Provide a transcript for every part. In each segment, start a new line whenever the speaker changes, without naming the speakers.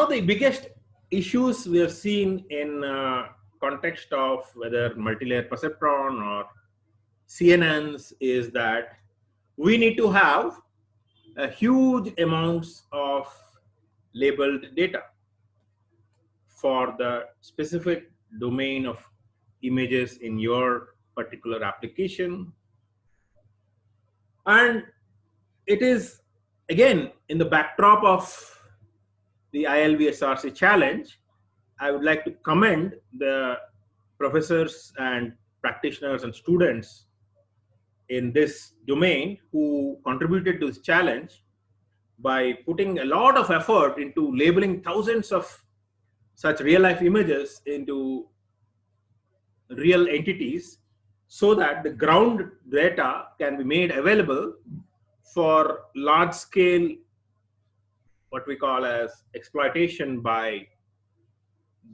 of the biggest issues we have seen in context of whether multi-layer perceptron or CNNs is that we need to have a huge amounts of labeled data for the specific domain of images in your particular application. And it is, again, in the backdrop of the ILB SRC challenge, I would like to commend the professors and practitioners and students in this domain who contributed to this challenge by putting a lot of effort into labeling thousands of such real-life images into real entities so that the ground data can be made available for large-scale, what we call as exploitation by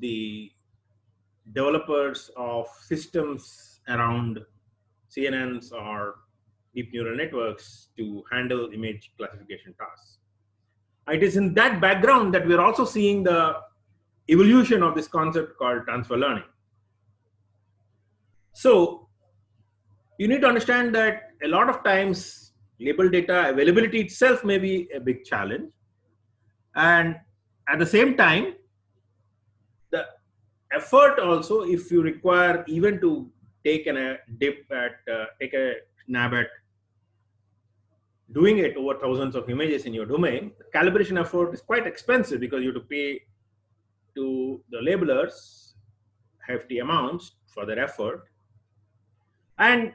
the developers of systems around CNNs or deep neural networks to handle image classification tasks. It is in that background that we're also seeing the evolution of this concept called transfer learning. So you need to understand that a lot of times label data availability itself may be a big challenge. And at the same time, the effort also, if you require even to take a nab at doing it over thousands of images in your domain, the calibration effort is quite expensive because you have to pay to the labelers hefty amounts for their effort. And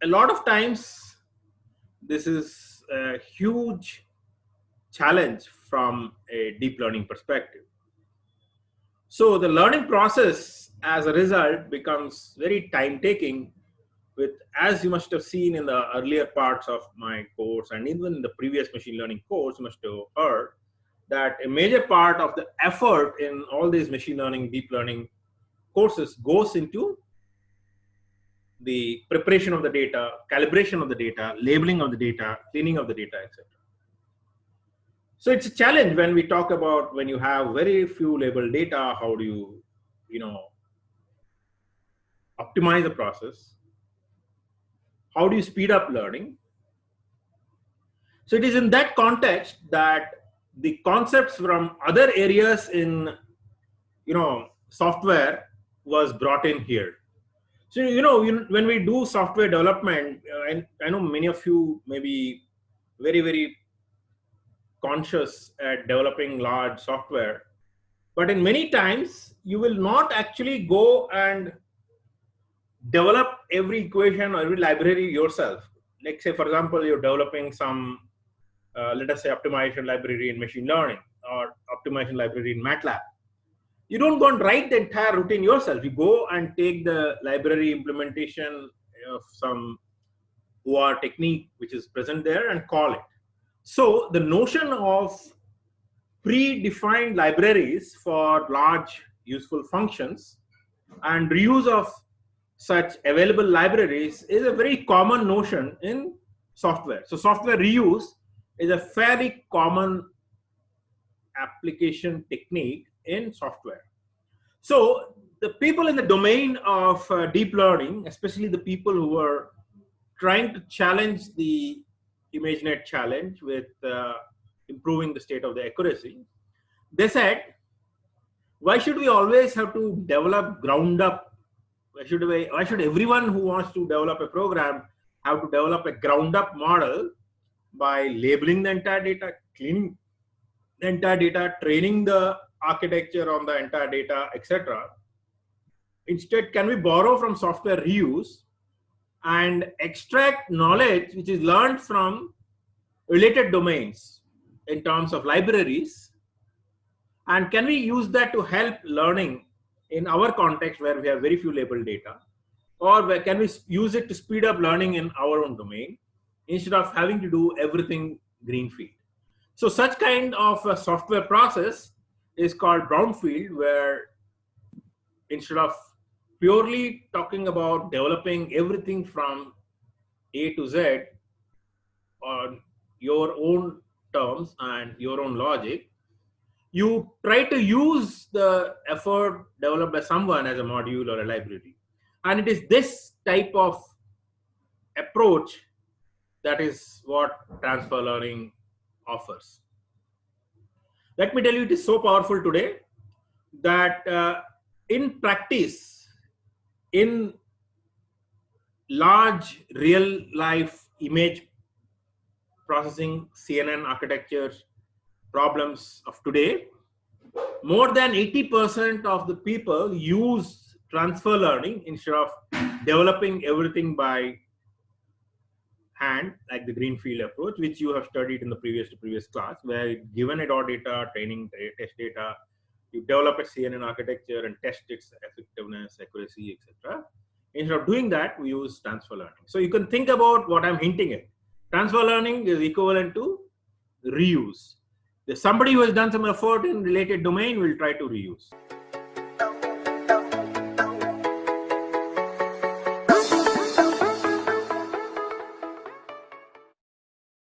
a lot of times, this is a huge challenge from a deep learning perspective. So the learning process as a result becomes very time-taking with, as you must have seen in the earlier parts of my course and even in the previous machine learning course, you must have heard that a major part of the effort in all these machine learning, deep learning courses goes into the preparation of the data, calibration of the data, labeling of the data, cleaning of the data, etc. So it's a challenge when we talk about when you have very few labeled data, how do you, optimize the process? How do you speed up learning? So it is in that context that the concepts from other areas in, software was brought in here. So, when we do software development, and I know many of you may be very, very conscious at developing large software, but in many times you will not actually go and develop every equation or every library yourself. Like say, for example, you're developing some, let us say, optimization library in machine learning or optimization library in MATLAB. You don't go and write the entire routine yourself. You go and take the library implementation of some OR technique which is present there and call it. So the notion of predefined libraries for large useful functions and reuse of such available libraries is a very common notion in software. So software reuse is a fairly common application technique in software. So the people in the domain of deep learning, especially the people who are trying to challenge the ImageNet challenge with improving the state of the accuracy, they said, why should we always have to develop ground up? Why should everyone who wants to develop a program have to develop a ground up model by labeling the entire data, cleaning the entire data, training the architecture on the entire data, etc. Instead, can we borrow from software reuse and extract knowledge which is learned from related domains in terms of libraries, and can we use that to help learning in our context where we have very few labeled data, or where can we use it to speed up learning in our own domain instead of having to do everything greenfield. So such kind of a software process is called brownfield, where instead of purely talking about developing everything from A to Z on your own terms and your own logic, you try to use the effort developed by someone as a module or a library. And it is this type of approach that is what transfer learning offers. Let me tell you, it is so powerful today that in practice, in large real life image processing CNN architecture problems of today, more than 80% of the people use transfer learning instead of developing everything by hand, like the greenfield approach, which you have studied in the previous class, where given a raw data, training, test data, you develop a CNN architecture and test its effectiveness, accuracy, etc. Instead of doing that, we use transfer learning. So you can think about what I'm hinting at. Transfer learning is equivalent to reuse. There's somebody who has done some effort in related domain will try to reuse.